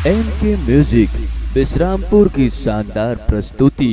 एनके music Vishrampur की शानदार प्रस्तुति।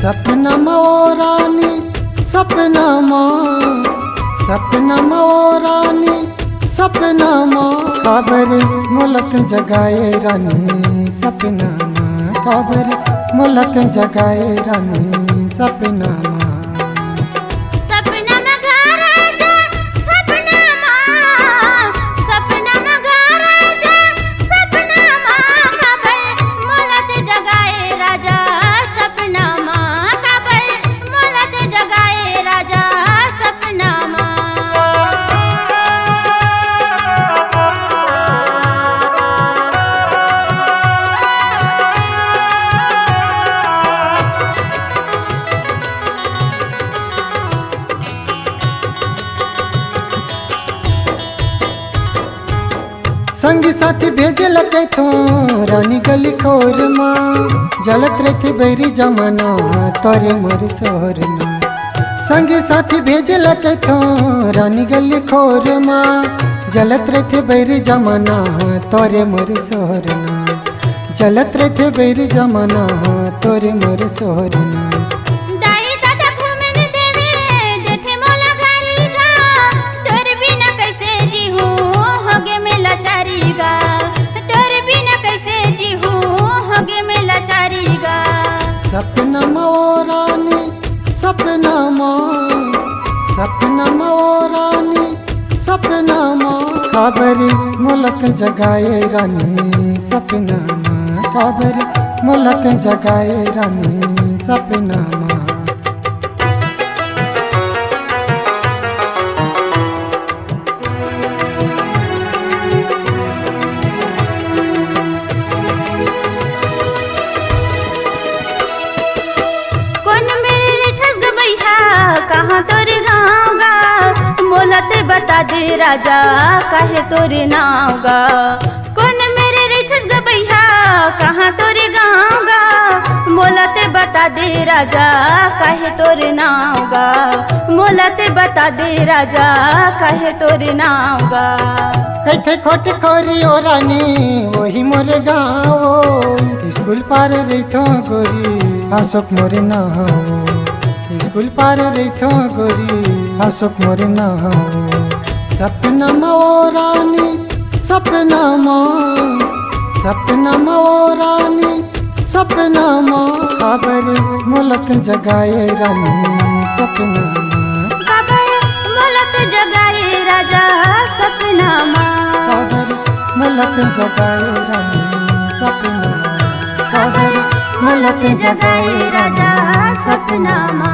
सपनमा ओ रानी सपनमा ओ रानी सपनमा खबर मुलक जगाए रानी सपनमा खबर मुलक जगाए रानी सपनमा संगी साथी भेजे लगे थो रानी गली खोर माँ जलत रहती बैरी जमाना तोरे मोर सोर माँ। संगी साथी भेजे लगे थो रानी गली खोर माँ जलत रहती बैरी जमाना तोरे मोर सोर माँ। जलत रहते बैरी जमाना तोरे मोर सोर माँ। सपनमा ओ रानी सपनमा ओ रानी सपनमा खबर मुलक जगाए रानी सपनमा खबर मुलक जगाए रानी सपनमा। कहाँ तोरे गाँव गा मोलत बता दे राजा काहे तोरे नाव गा। कौन मेरे रिथस गबैया कहाँ तोरे गाँव गा मोलत बता दे राजा काहे तोरे नाव गा। मोलत बता दे राजा काहे तोरे नाव गा। कैथे खोट खोरी ओ रानी वही मोरे गाँव स्कूल पार रही थो गोरी अशोक मोरे नाव। स्कूल पार रही थो गोरी अशोक मोरे नाव। सपनमा ओ रानी सपनमा ओ रानी सपनमा खबर मुलक जगाए रानी सपनमा खबर मुलक जगाए राजा सपनमा खबर मुलक जगाए रानी सपनमा खबर मुलक जगाए राजा सपनमा।